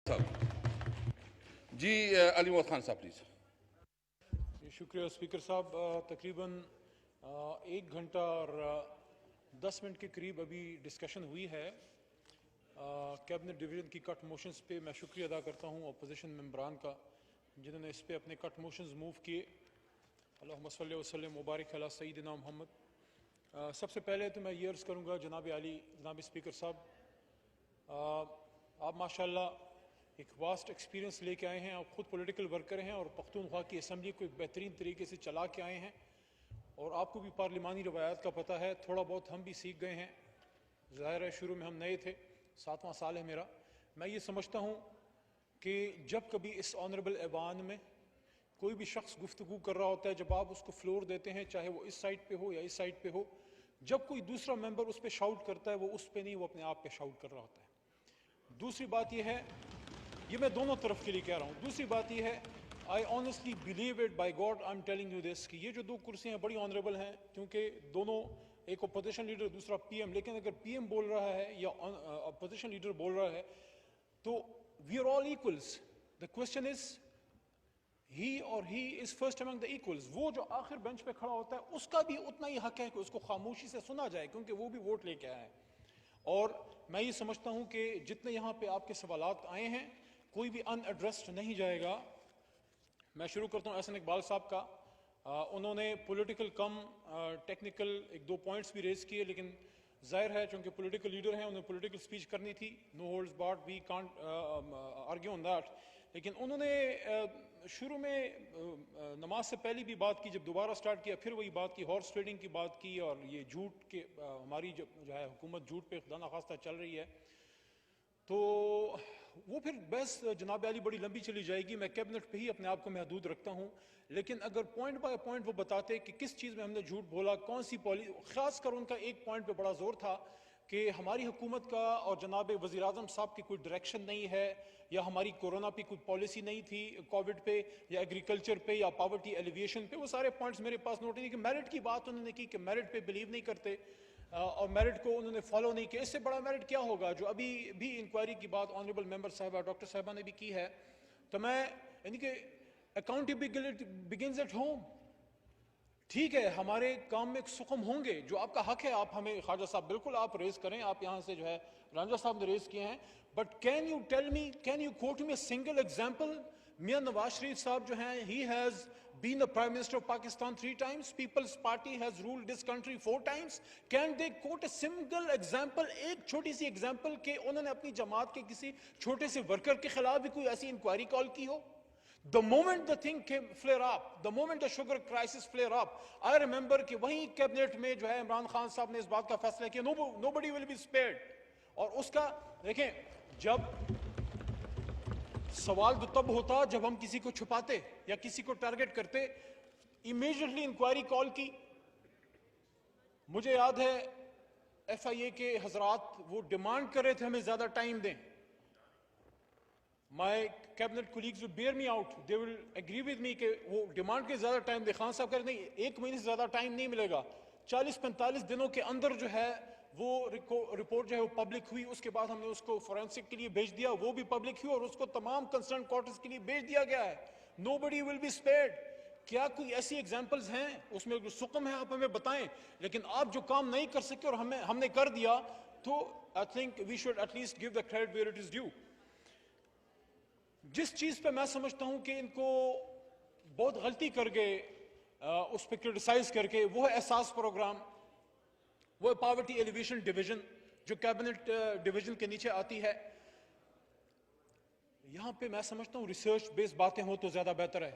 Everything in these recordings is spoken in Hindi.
जी अली मोहम्मद खान साहब प्लीज। शुक्रिया स्पीकर साहब। तकरीबन 1 घंटा और 10 मिनट के करीब अभी डिस्कशन हुई है कैबिनेट डिवीज़न की कट मोशंस पे। मैं शुक्रिया अदा करता हूँ अपोजिशन मेंबरान का जिन्होंने इस पे अपने कट मोशंस मूव किए। अल्लाहुम्मा सल्ली व सल्लिम मुबारक अला सय्यिदिना मोहम्मद। सबसे पहले तो मैं ये अर्ज़ करूँगा जनाब आली, जनाब स्पीकर साहब, आप माशाल्लाह एक वास्ट एक्सपीरियंस लेके आए हैं। आप ख़ुद पॉलिटिकल वर्कर हैं और पख्तूनख्वा की असम्बली को एक बेहतरीन तरीके से चला के आए हैं और आपको भी पार्लिमानी रवायात का पता है। थोड़ा बहुत हम भी सीख गए हैं। ज़ाहिर है शुरू में हम नए थे, 7वां साल है मेरा। मैं ये समझता हूँ कि जब कभी इस ऑनरेबल ऐवान में कोई भी शख्स गुफ्तगू कर रहा होता है, जब आप उसको फ्लोर देते हैं, चाहे वो इस साइड पे हो या इस साइड पे हो, जब कोई दूसरा मेंबर उस पर शाउट करता है, वो उस पर नहीं, वो अपने आप पे शाउट कर रहा होता है। दूसरी बात यह है, ये मैं दोनों तरफ के लिए कह रहा हूँ, दूसरी बात यह है, I honestly believe it by God I am telling you this, कि ये जो 2 कुर्सियाँ बड़ी ऑनरेबल हैं, क्योंकि दोनों, एक अपोजिशन लीडर दूसरा पीएम, लेकिन अगर पीएम बोल रहा है या अपोजिशन लीडर बोल रहा है तो we are all equals. The question is he और he is first among the equals. वो जो आखिर बेंच पे खड़ा होता है उसका भी उतना ही हक है कि उसको खामोशी से सुना जाए, क्योंकि वो भी वोट लेके आया है। और मैं ये समझता हूँ कि जितने यहाँ पे आपके सवालात आए हैं कोई भी अनएड्रेस्ड नहीं जाएगा। मैं शुरू करता हूँ एहसन इकबाल साहब का। उन्होंने पॉलिटिकल कम टेक्निकल 1-2 पॉइंट्स भी रेज किए, लेकिन जाहिर है चूँकि पॉलिटिकल लीडर हैं, उन्हें पॉलिटिकल स्पीच करनी थी। No holds barred, we can't argue on that. लेकिन उन्होंने शुरू में नमाज से पहले भी बात की, जब दोबारा स्टार्ट किया फिर वही बात की, हॉर्स ट्रेडिंग की बात की, और ये झूठ के हमारी जो है हुकूमत झूठ पे खुदा न खास्ता चल रही है, तो वो फिर बस जनाब आली बड़ी लंबी चली जाएगी। मैं कैबिनेट पे ही अपने आप को महदूद रखता हूँ, लेकिन अगर पॉइंट बाय पॉइंट वो बताते कि किस चीज़ में हमने झूठ बोला, कौन सी पॉलिसी, खासकर उनका एक पॉइंट पे बड़ा जोर था कि हमारी हुकूमत का और जनाब वज़ीर आज़म साहब की कोई डायरेक्शन नहीं है, या हमारी कोरोना पे कोई पॉलिसी नहीं थी, कोविड पे या एग्रीकल्चर पे या पावर्टी एलिविएशन पे। वो सारे पॉइंट्स मेरे पास नोट नहीं कि मेरिट की बात उन्होंने की कि मेरिट पे बिलीव नहीं करते और मेरिट को उन्होंने फॉलो नहीं किया। इससे बड़ा मेरिट क्या होगा? जो अभी भी इंक्वायरी की बात ऑनरेबल मेंबर साहबा डॉक्टर साहबा ने भी की है, तो मैं यानी कि अकाउंटेबिलिटी बिगिंस एट होम। ठीक है, हमारे काम में सुकम होंगे, जो आपका हक है आप हमें, ख्वाजा साहब बिल्कुल आप रेज करें, आप यहाँ से जो है रांझा साहब ने रेज किए हैं, but can you tell me, can you quote me a single example? मियां नवाज शरीफ साहब जो हैं, he has been the Prime Minister of Pakistan 3 times. People's Party has ruled this country 4 times. Can they quote a single example, एक छोटी सी एग्जाम्पल के उन्होंने अपनी जमात के किसी छोटे से वर्कर के खिलाफ भी कोई ऐसी इंक्वायरी कॉल की हो? The moment the thing came flare up, the moment the sugar crisis flare up, I remember कि वहीं कैबिनेट में जो है इमरान खान साहब ने इस बात का फैसला किया, nobody will be spared। और उसका देखें, जब सवाल तो तब होता जब हम किसी को छुपाते या किसी को टारगेट करते। इमीडिएटली इंक्वायरी कॉल की। मुझे याद है FIA के हजरात वो डिमांड कर रहे थे हमें ज्यादा टाइम दें। My cabinet colleagues will bear me out, they will agree with me कि वो डिमांड के ज्यादा टाइम दे। खान साहब कह रहे नहीं, 1 महीने से ज्यादा टाइम नहीं मिलेगा। 40-45 दिनों के अंदर जो है वो रिपोर्ट जो है वो पब्लिक हुई। उसके बाद हमने उसको फोरेंसिक के लिए भेज दिया, वो भी पब्लिक हुई, और उसको तमाम कंसर्न क्वार्टर्स के लिए भेज दिया गया है। Nobody will be spared. क्या कोई ऐसी एग्जांपल्स हैं उसमें जो सुकम है आप हमें बताएं, लेकिन आप जो काम नहीं कर सके और हमने कर दिया, तो I think we should at least give the credit where it is due. जिस चीज पे मैं समझता हूं कि इनको बहुत गलती कर गए उस पर क्रिटिसाइज करके, वो है एहसास प्रोग्राम, वो पावर्टी एलिवेशन डिवीजन जो कैबिनेट डिवीजन के नीचे आती है। यहां पे मैं समझता हूं रिसर्च बेस्ड बातें हो तो ज्यादा बेहतर है।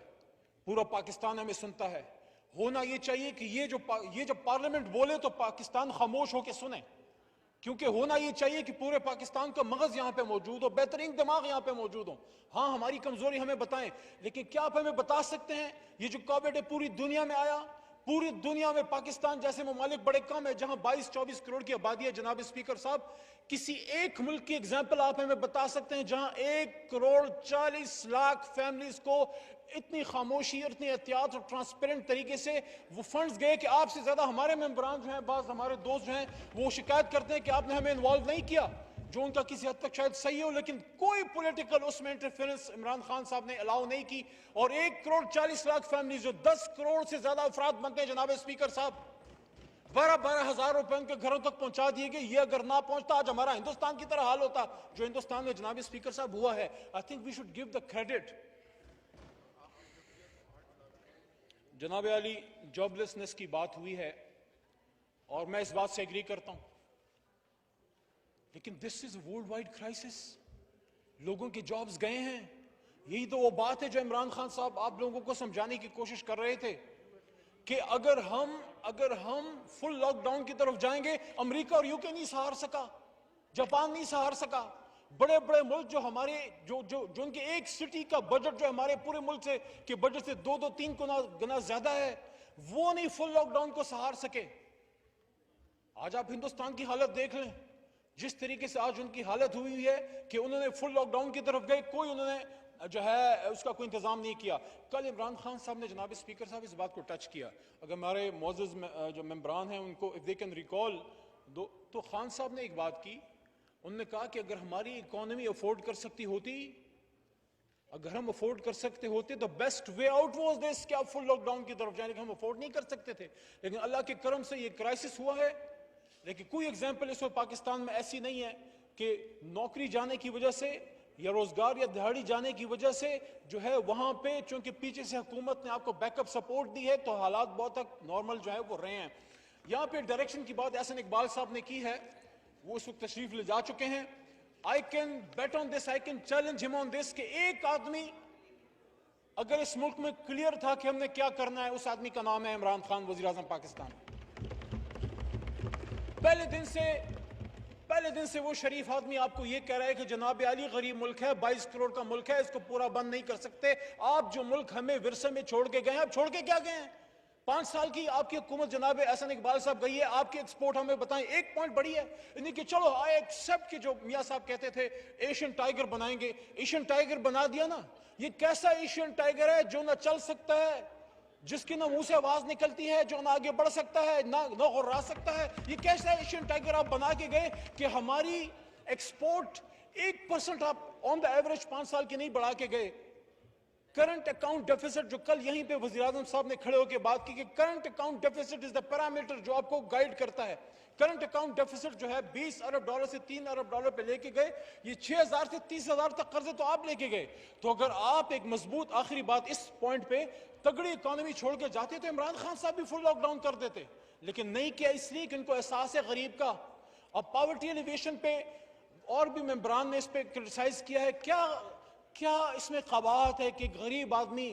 पूरा पाकिस्तान हमें सुनता है। होना ये चाहिए कि ये जब पार्लियामेंट बोले तो पाकिस्तान खामोश होकर सुने, क्योंकि होना ये चाहिए कि पूरे पाकिस्तान का मगज यहां पे मौजूद हो, बेहतरीन दिमाग यहां पे मौजूद हो। हाँ, हमारी कमजोरी हमें बताएं, लेकिन क्या आप हमें बता सकते हैं ये जो कोविड है पूरी दुनिया में आया, पूरी दुनिया में पाकिस्तान जैसे ममालिक बड़े कम है जहां 22-24 करोड़ की आबादी है। जनाब स्पीकर साहब, किसी एक मुल्क की एग्जाम्पल आप हमें बता सकते हैं जहां 1 करोड़ 40 लाख फैमिलीज को इतनी खामोशी, इतनी एहतियात और ट्रांसपेरेंट तरीके से वो फंड्स गए कि आपसे ज्यादा हमारे मेंबरान जो हैं, बाज हमारे दोस्त जो हैं, वो शिकायत करते हैं कि आपने हमें इन्वॉल्व नहीं किया। जो उनका किसी हद तक शायद सही हो, लेकिन कोई पॉलिटिकल उसमें इंटरफेरेंस इमरान खान साहब ने अलाउ नहीं की। और 1,40,00,000 फैमिलीज, जो 10 करोड़ से ज्यादा अफराद बनते हैं जनाब स्पीकर साहब, 12-12 हजार रुपए उनके घरों तक पहुंचा दिए गए। ये अगर ना पहुंचता आज हमारा हिंदुस्तान की तरह हाल होता जो हिंदुस्तान में जनाब स्पीकर साहब हुआ है। I think we should give the credit. जनाब अली, जॉबलेसनेस की बात हुई है और मैं इस बात से एग्री करता हूं, लेकिन this is world wide crisis. लोगों के जॉब्स गए हैं। यही तो वो बात है जो इमरान खान साहब आप लोगों को समझाने की कोशिश कर रहे थे कि अगर हम फुल लॉकडाउन की तरफ जाएंगे, अमेरिका और यूके नहीं सहार सका, जापान नहीं सहार सका। बड़े बड़े मुल्क जो हमारे जो उनके एक सिटी का बजट जो हमारे पूरे मुल्क से के बजट से 2-3 गुना ज्यादा है, वो नहीं फुल लॉकडाउन को सहार सके। आज आप हिंदुस्तान की हालत देख लें, जिस तरीके से आज उनकी हालत हुई है कि उन्होंने फुल लॉकडाउन की तरफ गए, कोई उन्होंने जो है उसका कोई इंतजाम नहीं किया। कल इमरान खान साहब ने जनाब स्पीकर साहब इस बात को टच किया। अगर हमारे मौजूद जो मेंबरान हैं उनको इफ दे कैन रिकॉल दो, तो खान साहब ने एक बात की। उन्होंने कहा कि अगर हमारी इकोनॉमी अफोर्ड कर सकती होती, अगर हम अफोर्ड कर सकते होते, तो best way out was this कि आप फुल लॉकडाउन की तरफ जाए, लेकिन हम अफोर्ड नहीं कर सकते थे। लेकिन अल्लाह के करम से ये क्राइसिस हुआ है। लेकिन कोई एग्जाम्पल इस वक्त पाकिस्तान में ऐसी नहीं है कि नौकरी जाने की वजह से या रोजगार या दिहाड़ी जाने की वजह से जो है वहां पे, चूंकि पीछे से हुकूमत ने आपको बैकअप सपोर्ट दी है, तो हालात बहुत तक नॉर्मल जो है वो रहे हैं। यहां पे डायरेक्शन की बात एहसन इकबाल साहब ने की है, वो इस वक्त तशरीफ ले जा चुके हैं। I can bet on this, I can challenge him on this कि एक आदमी अगर इस मुल्क में क्लियर था कि हमने क्या करना है, उस आदमी का नाम है इमरान खान, वजीर आजम पाकिस्तान। पहले दिन से वो शरीफ आदमी आपको ये कह रहा है कि जनाब अली गरीब मुल्क है, 22 करोड़ का मुल्क है, इसको पूरा बंद नहीं कर सकते। आप जो मुल्क हमें विरसे में छोड़ के गए हैं, आप छोड़ के क्या गए हैं? 5 साल की आपकी हुकूमत जनाब एहसन इकबाल साहब गई है, आपके एक्सपोर्ट हमें बताएं। एक पॉइंट बड़ी है यानी कि चलो आई एक्सेप्ट कि जो मियां साहब कहते थे एशियन टाइगर बनाएंगे, एशियन टाइगर बना दिया ना। ये कैसा एशियन टाइगर है जो ना चल सकता है, जिसकी ना मुंह से आवाज निकलती है, जो ना आगे बढ़ सकता है, ना गुर्रा सकता है? ये कैसा एशियन टाइगर आप बना के गए कि हमारी एक्सपोर्ट 1% आप ऑन द एवरेज 5 साल की नहीं बढ़ा के गए। करंट अकाउंट डेफिसिट, जो कल यहीं पे वज़ीर आज़म साहब ने खड़े होकर बात की कि current account deficit is the parameter जो आपको गाइड करता है। करंट अकाउंट डेफिसिट जो है $20 अरब से $3 अरब पे लेके गए। ये 6,000 से 30,000 तक कर्जे तो आप लेके गए। तो अगर आप एक मजबूत, आखिरी बात, इस पॉइंट पे तगड़ी इकोनॉमी छोड़ के जाते तो इमरान खान साहब भी फुल लॉकडाउन कर देते, लेकिन नहीं किया इसलिए कि उनको एहसास है गरीब का। अब पॉवर्टी एलिवेशन पे और भी मेंबरान ने इस पे क्रिटिसाइज किया है। क्या इसमें कबाहत है कि गरीब आदमी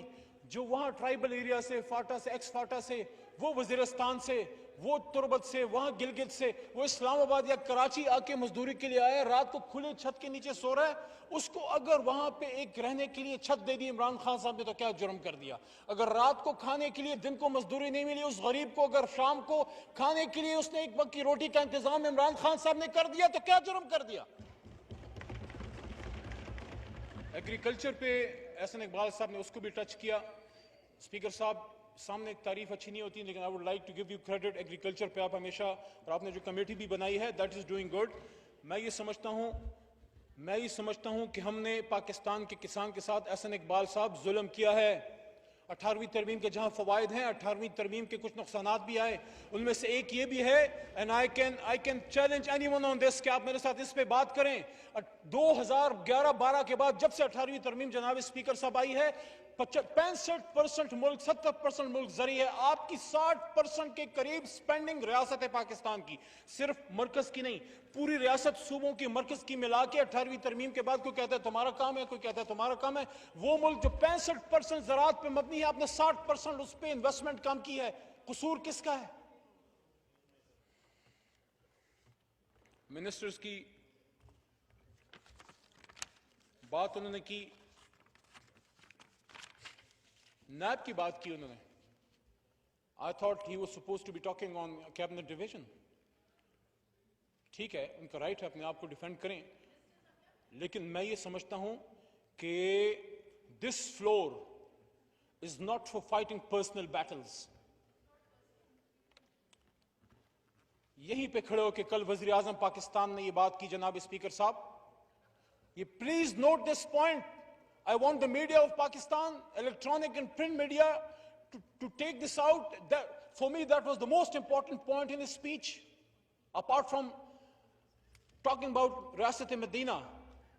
जो वहां ट्राइबल एरिया से, फाटा से, एक्स फाटा से, वो वजीरिस्तान से, वो तुर्बत से, वहां गिलगित से, वो इस्लामाबाद या कराची आके मजदूरी के लिए आया, रात को खुले छत के नीचे सो रहा है, उसको अगर वहां पे एक रहने के लिए छत दे दी इमरान खान साहब ने तो क्या जुर्म कर दिया? अगर रात को खाने के लिए, दिन को मजदूरी नहीं मिली उस गरीब को, अगर शाम को खाने के लिए उसने एक वक्त की रोटी का इंतजाम इमरान खान साहब ने कर दिया तो क्या जुर्म कर दिया? एग्रीकल्चर पे एहसन इकबाल साहब ने उसको भी टच किया। स्पीकर साहब, सामने एक तारीफ अच्छी नहीं होती, लेकिन I would like to give you credit. Agriculture पे आप हमेशा, और आपने जो कमेटी भी बनाई है, दैट इज डूइंग गुड। मैं ये समझता हूं कि हमने पाकिस्तान के किसान के साथ एहसन इकबाल साहब जुल्म किया है। 18वीं तरमीम के जहां फवायद हैं, 18वीं तरमीम के कुछ नुकसानात भी आए। उनमें से एक ये भी है, and I can challenge anyone on this कि आप मेरे साथ इस पे बात करें। 2011-12 के बाद जब से 18वीं तरमीम जनाब स्पीकर साहब आई है, 65% मुल्क, 70% मुल्क जरी है। आपकी 60% के करीब स्पेंडिंग रियासत है पाकिस्तान की, सिर्फ मरकज की नहीं, पूरी रियासत सूबों की, मरकज की मिला के 18वीं तरमीम के बाद कोई कहता है तुम्हारा काम है, कोई कहता है तुम्हारा काम है। वो मुल्क जो 65% ज़राअत पे मबनी है, आपने 60% उस पर इन्वेस्टमेंट कम की है। कसूर किसका है? मिनिस्टर्स की बात उन्होंने की, नैब की बात की उन्होंने। I thought he was supposed to be talking on cabinet division. ठीक है, उनका राइट है अपने आप को डिफेंड करें, लेकिन मैं ये समझता हूं कि this floor is not for fighting personal battles. यहीं पे खड़े हो कि कल वजीर आजम पाकिस्तान ने ये बात की, जनाब स्पीकर साहब, ये please note this point. I want the media of Pakistan, electronic and print media, to take this out. For me, that was the most important point in his speech, apart from talking about Riyasat-e-Medina.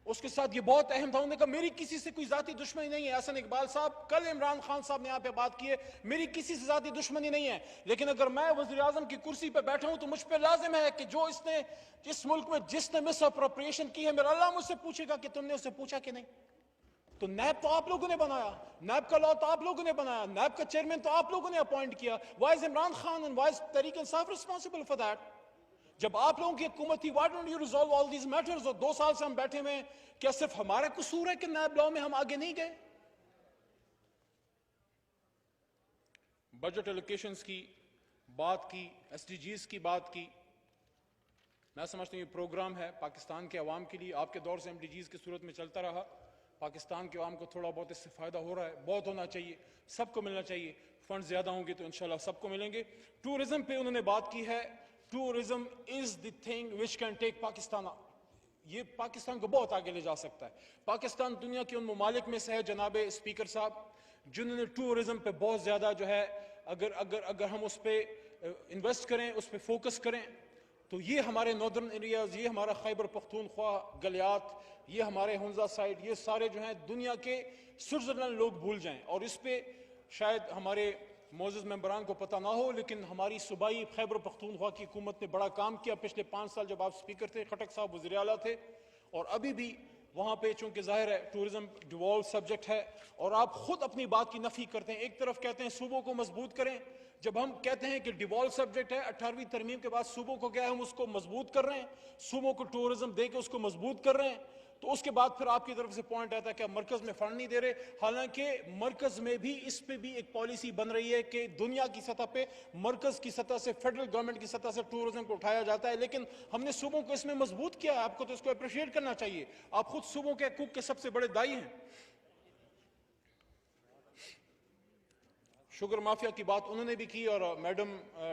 उसके साथ ये बहुत अहम था, उन्होंने कहा मेरी किसी से कोई जाती दुश्मनी नहीं है. हसन इकबाल साहब, कल इमरान खान साहब ने यहाँ पे बात की है, मेरी किसी से जाती दुश्मनी नहीं है, लेकिन अगर मैं वज़ीर आज़म की कुर्सी पे बैठा हूं तो मुझ पे लाजिम है कि जो इसने इस मुल्क में जिसने मिस अप्रोप्रिएशन की है, मेरा अल्लाह मुझसे पूछेगा कि तुमने उससे पूछा कि नहीं. तो नैब तो आप लोगों ने बनाया, नैब का लॉ तो आप लोगों ने बनाया, नैब का चेयरमैन तो आप लोगों ने अपॉइंट किया. Why is Imran Khan and why is Tehreek Insaf responsible for that? जब आप लोगों की हुकूमत थी, why don't you resolve all these matters? और 2 साल से हम बैठे हुए हैं, क्या सिर्फ हमारा कसूर है कि नैब लॉ में हम आगे नहीं गए? बजट एलोकेशंस की बात की, एसडीजीज की बात की. मैं समझता हूं ये प्रोग्राम है पाकिस्तान के अवाम के लिए. आपके दौर से एमडीजीज की सूरत में चलता रहा, पाकिस्तान के अवाम को थोड़ा बहुत इससे फायदा हो रहा है, बहुत होना चाहिए, सबको मिलना चाहिए. फंड ज्यादा होंगे तो इंशाल्लाह सबको मिलेंगे. टूरिज्म पे उन्होंने बात की है. Tourism is the thing which can take Pakistan, ये पाकिस्तान को बहुत आगे ले जा सकता है. पाकिस्तान दुनिया के उन ममालिक में से है जनाब स्पीकर साहब जिन्होंने टूरिज्म पे बहुत ज्यादा जो है, अगर हम उस पर इन्वेस्ट करें, उस पर फोकस करें, तो ये हमारे नॉर्दर्न एरियाज, ये हमारा खैबर पख्तूनख्वा गलियात, ये हमारे हुंजा साइड, ये सारे जो हैं दुनिया के स्विट्जरलैंड लोग भूल जाएं. और इस पे शायद हमारे मोअज़्ज़ज़ मेंबरान को पता ना हो, लेकिन हमारी सूबाई खैबर पख्तूनख्वा की हुकूमत ने बड़ा काम किया पिछले 5 साल जब आप स्पीकर थे, खटक साहब वज़ीर आला थे. और अभी भी वहाँ पे चूंकि जाहिर है टूरिज्म डिवॉल्व सब्जेक्ट है और आप खुद अपनी बात की नफी करते हैं. एक तरफ कहते हैं सूबों को मजबूत करें, जब हम कहते हैं कि डिवॉल्व सब्जेक्ट है, 18वीं तरमीम के बाद सूबों को क्या है, हम उसको मजबूत कर रहे हैं, सूबों को टूरिज्म दे के उसको मजबूत कर रहे हैं. तो उसके बाद फिर आपकी तरफ से पॉइंट आता है कि मरकज में फंड नहीं दे रहे. हालांकि मरकज में भी इस पे भी एक पॉलिसी बन रही है कि दुनिया की सतह पे, मरकज की सतह से, फेडरल गवर्नमेंट की सतह से टूरिज्म को उठाया जाता है, लेकिन हमने सूबों को इसमें मजबूत किया है. आपको तो इसको अप्रिशिएट करना चाहिए. आप खुद सूबों के हकूक के सबसे बड़े दाई हैं. शुगर माफिया की बात उन्होंने भी की और मैडम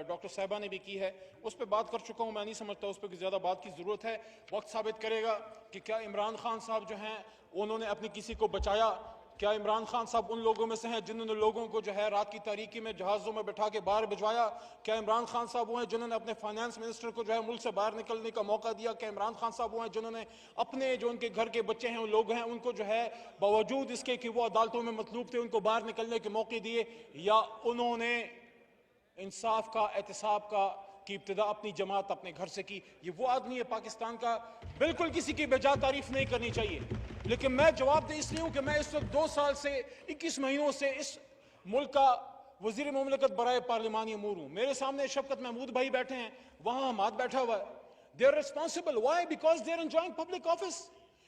डॉक्टर साहिबा ने भी की है. उस पर बात कर चुका हूं, मैं नहीं समझता उस पर ज्यादा बात की जरूरत है. वक्त साबित करेगा कि क्या इमरान खान साहब जो हैं उन्होंने अपनी किसी को बचाया. क्या इमरान खान साहब उन लोगों में से हैं जिन्होंने लोगों को जो है रात की तारीकी में जहाज़ों में बैठा के बाहर भिजवाया? क्या इमरान खान साहब वो हैं जिन्होंने अपने फाइनेंस मिनिस्टर को जो है मुल्क से बाहर निकलने का मौका दिया? क्या इमरान खान साहब वो हैं जिन्होंने अपने जो उनके घर के बच्चे हैं, लोग हैं, उनको जो है बावजूद इसके कि वो अदालतों में मतलूब थे, उनको बाहर निकलने के मौके दिए? या उन्होंने इंसाफ का, एहतिसाब का की इब्तिदा अपनी जमात अपने घर से की? ये वो आदमी है पाकिस्तान का. बिल्कुल किसी की बेजा तारीफ नहीं करनी चाहिए, लेकिन मैं जवाब दे इसलिए हूं कि मैं इस वक्त 2 साल से 21 महीनों से इस मुल्क का वजीर मुमलिकत बराए पार्लिमानी अमूर हूं. मेरे सामने शफकत महमूद भाई बैठे हैं, वहां हमाद बैठा हुआ है. They are responsible. Why? Because they are enjoying public office.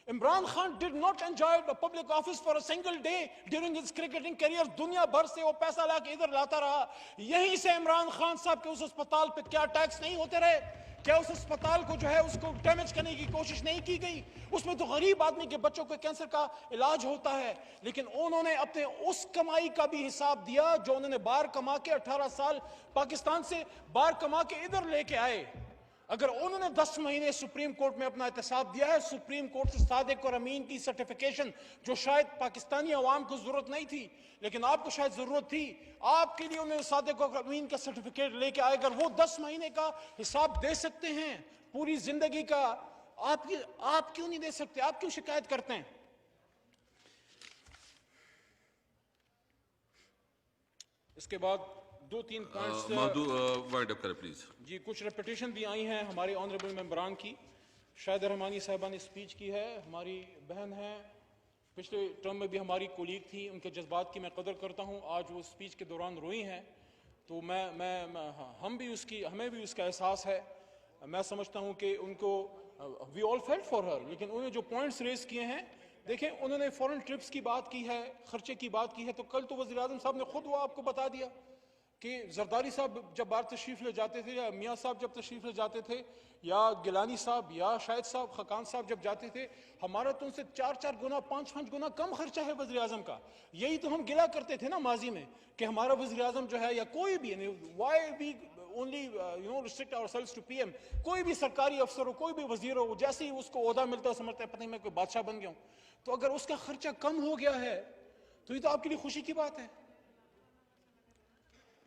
Imran Khan did not enjoy a public office for a single day during his cricketing career. दुनिया भर से वो पैसा लाके इधर लाता रहा. यहीं से इमरान खान साहब के उस अस्पताल पे क्या टैक्स नहीं होते रहे? क्या उस अस्पताल को जो है उसको डैमेज करने की कोशिश नहीं की गई? उसमें तो गरीब आदमी के बच्चों के कैंसर का इलाज होता है. लेकिन उन्होंने अपने उस कमाई का भी हिसाब दिया जो उन्होंने बाहर कमा के 18 साल पाकिस्तान से बाहर कमा के इधर लेके आए. अगर उन्होंने 10 महीने सुप्रीम कोर्ट में अपना एहतसाब दिया है, सुप्रीम कोर्ट से सादिक और अमीन की सर्टिफिकेशन, जो शायद पाकिस्तानी अवाम को जरूरत नहीं थी लेकिन आपको शायद जरूरत थी, आपके लिए उन्होंने सादिक और अमीन का सर्टिफिकेट लेके आए. अगर वो 10 महीने का हिसाब दे सकते हैं पूरी जिंदगी का, आप क्यों नहीं दे सकते? आप क्यों शिकायत करते हैं? इसके बाद 2-3 पॉइंट्स वाइंड अप करें प्लीज. जी, कुछ रेपिटेशन भी आई हैं हमारे ऑनरेबल मेंबरान की. शायद रहमानी साहिबा ने स्पीच की है, हमारी बहन है, पिछले टर्म में भी हमारी कोलीग थी, उनके जज्बात की मैं कदर करता हूं. आज वो स्पीच के दौरान रोई हैं, तो हमें भी उसका एहसास है. मैं समझता हूं कि उनको we all felt for her. लेकिन उन्होंने जो पॉइंट्स रेज किए हैं, देखें, उन्होंने फॉरेन ट्रिप्स की बात की है, खर्चे की बात की है, तो कल तो वज़ीर आज़म साहब ने खुद वो आपको बता दिया कि जरदारी साहब जब बाहर तशरीफ ले जाते थे, या मियाँ साहब जब तशरीफ ले जाते थे, या गिलानी साहब या शाहिद साहब, खकान साहब जब जाते थे, हमारा तो उनसे 4-4 गुना 5-5 गुना कम खर्चा है वज़ीर आज़म का. यही तो हम गिला करते थे ना माजी में कि हमारा वज़ीर आज़म जो है या कोई भी, why we only restrict ourselves to PM. कोई भी सरकारी अफसर हो, कोई भी वजीर हो, जैसे ही उसको ओहदा मिलता है समझता है पता नहीं मैं कोई बादशाह बन गया हूं। तो अगर उसका खर्चा कम हो गया है तो ये तो आपके लिए खुशी की बात है।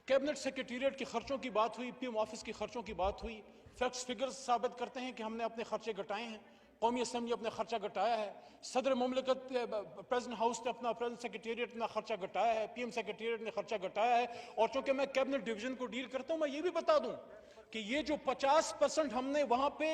कैबिनेट सेक्रेटेरिएट के खर्चों की बात हुई, PM ऑफिस के खर्चों की बात हुई, फैक्ट्स फिगर्स साबित करते हैं कि हमने अपने खर्चे घटाए हैं। कौमी असम्बली अपना खर्चा घटाया है, सदर मुमलिकत प्रेसिडेंट हाउस ने अपना प्रेसिडेंट सेक्रेटेरिएट अपना खर्चा घटाया है, PM सेक्रेटेरिएट ने खर्चा घटाया है। और चूंकि मैं कैबिनेट डिवीजन को डील करता हूं, मैं ये भी बता दूं कि ये जो 50% हमने वहां पे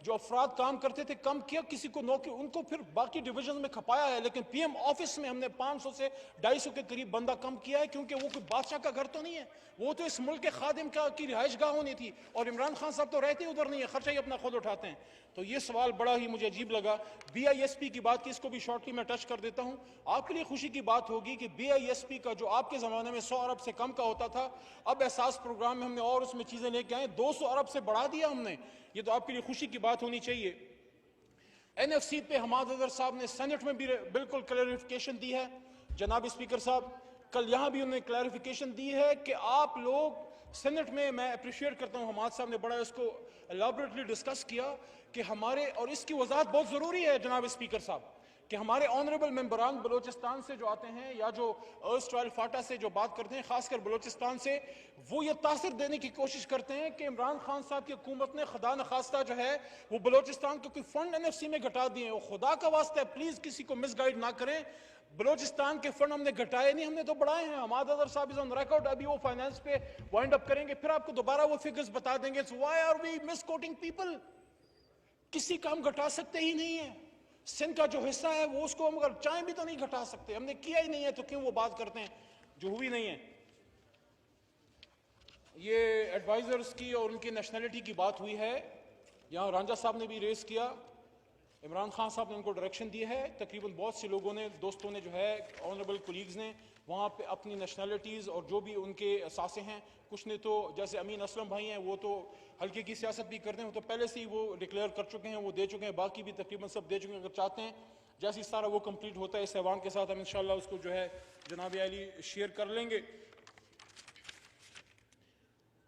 जो अफराद काम करते थे कम किया, किसी को नौकरी उनको फिर बाकी डिवीजन में खपाया है, लेकिन PM ऑफिस में हमने 500 से 250 के करीब बंदा कम किया है, क्योंकि वो कोई बादशाह का घर तो नहीं है, वो तो इस मुल्क के खादिम की रिहाइश गाह होनी थी। और इमरान खान साहब तो रहते उधर नहीं है, खर्चा ही अपना खुद उठाते हैं। तो ये सवाल बड़ा ही मुझे अजीब लगा। BISP की बात की, इसको भी शॉर्टली मैं टच कर देता हूं। आपके लिए खुशी की बात होगी कि BISP का जो आपके जमाने में 100 अरब से कम का होता था, अब एहसास प्रोग्राम में हमने और उसमें चीजें लेके आए, 200 अरब से बढ़ा दिया हमने। ये तो आपके लिए खुशी की बात होनी चाहिए। NFC पे हमाद अजहर साहब ने सेनेट में भी बिल्कुल क्लैरिफिकेशन दी है। जनाब स्पीकर साहब, कल यहां भी उन्होंने क्लैरिफिकेशन दी है कि आप लोग सेनेट में, मैं अप्रिशिएट करता हूं, हमाद साहब ने बड़ा इसको एलैबोरेटली डिस्कस किया कि हमारे, और इसकी वजाहत बहुत जरूरी है जनाब स्पीकर साहब, कि हमारे ऑनरेबल मेंबरान बलोचिस्तान से जो आते हैं या जो अर्स्टवाइल फाटा से जो बात करते हैं, खासकर बलोचिस्तान से, वो ये तासर देने की कोशिश करते हैं कि इमरान खान साहब की हुकूमत ने खुदा न खास्ता जो है वो बलोचिस्तान को कोई फंड NFC में घटा दिए हैं। खुदा का वास्ता है, प्लीज किसी को मिसगाइड ना करें। बलोचिस्तान के फंड हमने घटाए नहीं, हमने तो बढ़ाए हैं। हमाद अजहर साहब इज ऑन रिकॉर्ड, अभी वो फाइनेंस पे वाइंड अप करेंगे, फिर आपको दोबारा वो फिगर्स बता देंगे। So why are we misquoting people? किसी का हम घटा सकते ही नहीं है। सिंध का जो हिस्सा है वो उसको हम अगर चाहें भी तो नहीं घटा सकते, हमने किया ही नहीं है, तो क्यों वो बात करते हैं जो हुई नहीं है। ये एडवाइजर्स की और उनकी नेशनैलिटी की बात हुई है, यहां रांझा साहब ने भी रेस किया, इमरान खान साहब ने उनको डायरेक्शन दी है। तकरीबन बहुत से लोगों ने, दोस्तों ने जो है, ऑनरेबल कोलीग्स ने वहाँ पे अपनी नेशनैलिटीज़ और जो भी उनके असासे हैं, कुछ ने तो जैसे अमीन असलम भाई हैं, वो तो हल्के की सियासत भी करते हैं, वो तो पहले से ही वो डिक्लेयर कर चुके हैं, वो दे चुके हैं, बाकी भी तकरीबन सब दे चुके हैं। अगर चाहते हैं जैसे ही सारा वो कंप्लीट होता है इस ऐवान के साथ, हम इंशाल्लाह उसको जो है जनाब अली शेयर कर लेंगे।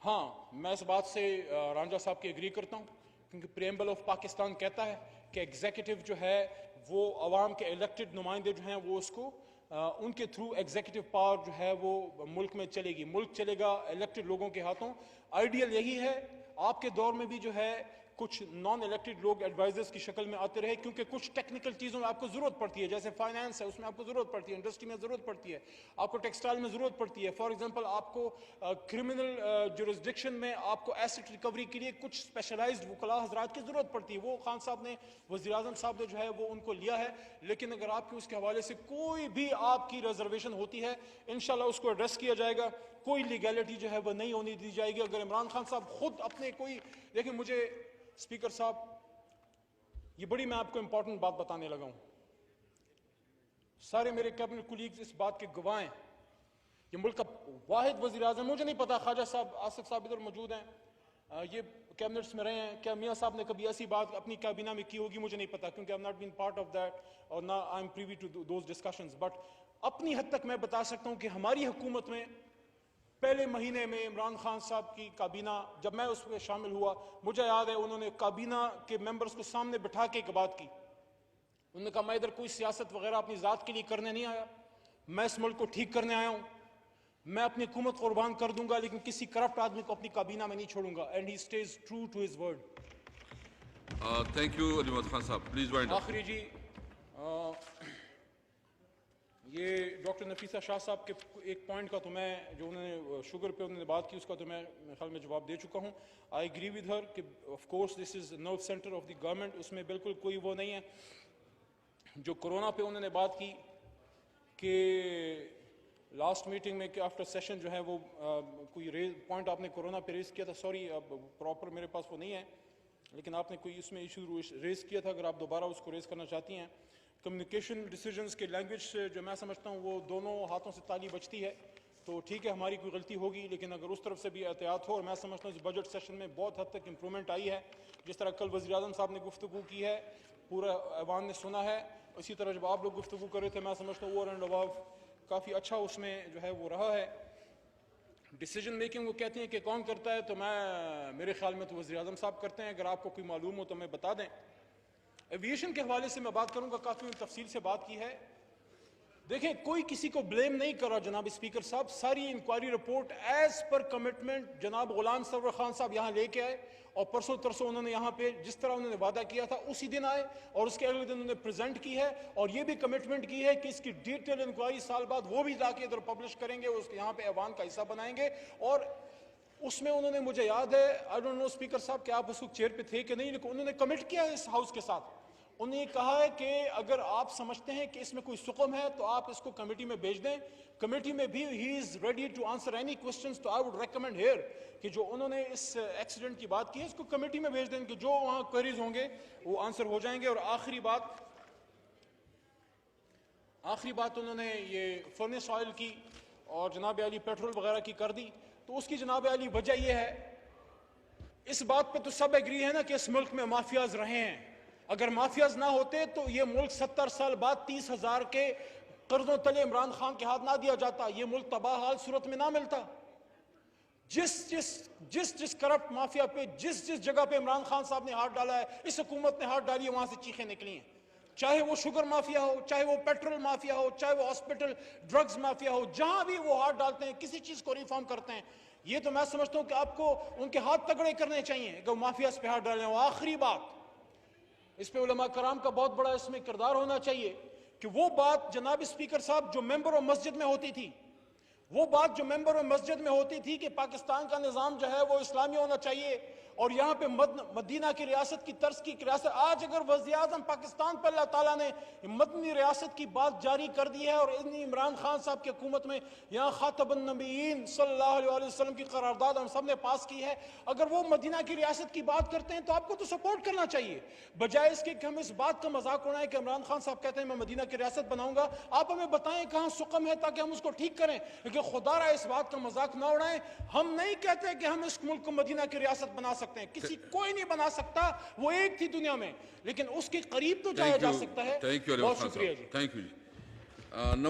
हाँ, मैं इस बात से रांझा साहब की एग्री करता हूँ, क्योंकि प्रेम्बल ऑफ पाकिस्तान कहता है कि एग्जीक्यूटिव जो है वो अवाम के इलेक्टेड नुमाइंदे जो हैं वो उसको उनके थ्रू एग्जीक्यूटिव पावर जो है वो मुल्क में चलेगी, मुल्क चलेगा इलेक्टेड लोगों के हाथों। आइडियल यही है। आपके दौर में भी जो है कुछ नॉन इलेक्टेड लोग एडवाइजर्स की शक्ल में आते रहे, क्योंकि कुछ टेक्निकल चीज़ों में आपको ज़रूरत पड़ती है, जैसे फाइनेंस है उसमें आपको ज़रूरत पड़ती है, इंडस्ट्री में ज़रूरत पड़ती है, आपको टेक्सटाइल में ज़रूरत पड़ती है। फॉर एग्जांपल आपको क्रिमिनल जुरिस्डिक्शन में आपको एसेट रिकवरी के लिए कुछ स्पेशलाइज्ड वकला हजरात की ज़रूरत पड़ती है। वो खान साहब ने, वज़ीर आज़म साहब ने जो है वो उनको लिया है। लेकिन अगर आपकी उसके हवाले से कोई भी आपकी रिजर्वेशन होती है, इंशाल्लाह उसको एड्रेस किया जाएगा। कोई लीगैलिटी जो है वो नहीं होने दी जाएगी। अगर इमरान खान साहब खुद अपने कोई, देखिए मुझे स्पीकर साहब, ये बड़ी मैं आपको इंपॉर्टेंट बात बताने लगा हूं, सारे मेरे कैबिनेट कुलीग्स इस बात के गवाह हैं। ये मुल्क का वाहिद वजीर आजम, मुझे नहीं पता ख्वाजा साहब, आसिफ साहब इधर मौजूद हैं, ये कैबिनेट्स में रहे हैं, क्या मियाँ साहब ने कभी ऐसी बात अपनी कैबिना में की होगी, मुझे नहीं पता, क्योंकि I am not been part of that और ना I am privy to those discussions. But अपनी हद तक मैं बता सकता हूं कि हमारी हुकूमत में पहले महीने में इमरान खान साहब की काबीना, जब मैं उसमें शामिल हुआ, मुझे याद है उन्होंने काबीना के मेंबर्स को सामने बिठा के एक बात की। उन्होंने कहा मैं इधर कोई सियासत वगैरह अपनी जात के लिए करने नहीं आया, मैं इस मुल्क को ठीक करने आया हूं, मैं अपनी हुकूमत कुर्बान कर दूंगा, लेकिन किसी करप्ट आदमी को अपनी काबीना में नहीं छोड़ूंगा। And he stays true to his word. Thank you Ali Mohammad Khan साहब, प्लीज वाइंड अप। आखिरी जी, ये डॉक्टर नफीसा शाह साहब के एक पॉइंट का तो मैं, जो उन्होंने शुगर पे उन्होंने बात की, उसका तो मैं मेरे ख्याल में जवाब दे चुका हूँ। आई एग्री विद हर कि of course this is nerve centre of the government, उसमें बिल्कुल कोई वो नहीं है। जो कोरोना पे उन्होंने बात की कि लास्ट मीटिंग में कि आफ्टर सेशन जो है वो कोई पॉइंट आपने कोरोना पे रेज किया था, सॉरी अब प्रॉपर मेरे पास वो नहीं है, लेकिन आपने कोई इसमें इशू रेज किया था, अगर आप दोबारा उसको रेज करना चाहती हैं। कम्युनिकेशन डिसीजंस के लैंग्वेज से जो मैं समझता हूँ वो दोनों हाथों से ताली बचती है, तो ठीक है हमारी कोई गलती होगी, लेकिन अगर उस तरफ से भी एहतियात हो, और मैं समझता हूँ इस बजट सेशन में बहुत हद तक इंप्रूवमेंट आई है। जिस तरह कल वज़ीर आज़म साहब ने गुफ्तगू की है, पूरा ऐवान ने सुना है, इसी तरह जब आप लोग गुफ्तगू कर रहे थे, मैं समझता हूँ ओवर एंड अबव काफ़ी अच्छा उसमें जो है वो रहा है। डिसीजन मेकिंग वो कहते हैं कि कौन करता है, तो मेरे ख्याल में तो वज़ीर आज़म साहब करते हैं। अगर आपको कोई मालूम हो तो हमें बता दें। एविएशन के हवाले से मैं बात करूंगा, काफ़ी तफसील से बात की है। देखें, कोई किसी को ब्लेम नहीं कर रहा जनाब स्पीकर साहब। सारी inquiry report as per commitment जनाब गुलाम सरवर खान साहब यहाँ लेके आए और परसों तरसों उन्होंने यहाँ पे जिस तरह उन्होंने वादा किया था उसी दिन आए और उसके अगले दिन उन्होंने प्रेजेंट की है और ये भी कमिटमेंट की है कि इसकी डिटेल इंक्वायरी साल बाद वो भी जाके इधर पब्लिश करेंगे, उसके यहाँ पे ऐवान का हिस्सा बनाएंगे। और उसमें उन्होंने, मुझे याद है, आई डोंट नो स्पीकर साहब कि आप उस वक्त चेयर पे थे कि नहीं, लेकिन उन्होंने कमिट किया इस हाउस के साथ। उन्होंने कहा है कि अगर आप समझते हैं कि इसमें कोई सुकम है तो आप इसको कमेटी में भेज दें। कमेटी में भी he is ready to answer any questions. तो आई वुड रेकमेंड हियर कि जो उन्होंने इस एक्सीडेंट की बात की है इसको कमेटी में भेज दें कि जो वहां क्वेरीज होंगे वो आंसर हो जाएंगे। और आखिरी बात उन्होंने ये फर्नेस ऑयल की और जनाब अली पेट्रोल वगैरह की कर दी। तो उसकी जनाब अली वजह यह है, इस बात पे तो सब एग्री है ना कि इस मुल्क में माफियाज रहे हैं। अगर माफियाज ना होते तो ये मुल्क 70 साल बाद 30,000 के कर्जों तले इमरान खान के हाथ ना दिया जाता, ये मुल्क तबाह हाल सूरत में ना मिलता। जिस करप्ट माफिया पे जिस जगह पे इमरान खान साहब ने हाथ डाला है, इस हुकूमत ने हाथ डाली है, वहां से चीखें निकली हैं। चाहे वो शुगर माफिया हो, चाहे वो पेट्रोल माफिया हो, चाहे वो हॉस्पिटल ड्रग्स माफिया हो, जहां भी वो हाथ डालते हैं, किसी चीज को रिफॉर्म करते हैं, ये तो मैं समझता हूं कि आपको उनके हाथ तगड़े करने चाहिए कि वो माफिया पे हाथ डालें। आखिरी बात, इस पे उलमा कराम का बहुत बड़ा इसमें किरदार होना चाहिए कि वो बात जनाब स्पीकर साहब जो मेंबर ऑफ मस्जिद में होती थी, वो बात जो मेंबर ऑफ मस्जिद में होती थी कि पाकिस्तान का निज़ाम जो है वो इस्लामी होना चाहिए और यहाँ पे मदीना की रियासत की तर्ज की रियासत। आज अगर वज़ीर आज़म पाकिस्तान पर अल्लाह ताला ने मदनी रियासत की बात जारी कर दी है और इमरान खान साहब की हुकूमत में यहाँ खातबुन नबीयीन सल्लल्लाहु अलैहि वसल्लम की करारदाद हम सब ने पास की है, अगर वो मदीना की रियासत की बात करते हैं तो आपको तो सपोर्ट करना चाहिए, बजाय इसके कि हम इस बात का मजाक उड़ाएं कि इमरान खान साहब कहते हैं मैं मदीना की रियासत बनाऊंगा। आप हमें बताएं कहाँ सुकम है ताकि हम उसको ठीक करें, लेकिन खुदारा इस बात का मजाक ना उड़ाएं। हम नहीं कहते कि हम इस मुल्क को मदीना की रियासत बना सकते हैं, किसी कोई नहीं बना सकता, वो एक थी दुनिया में, लेकिन उसके करीब तो जाया जा सकता है। थैंक यू, बहुत शुक्रिया जी। Thank you ji.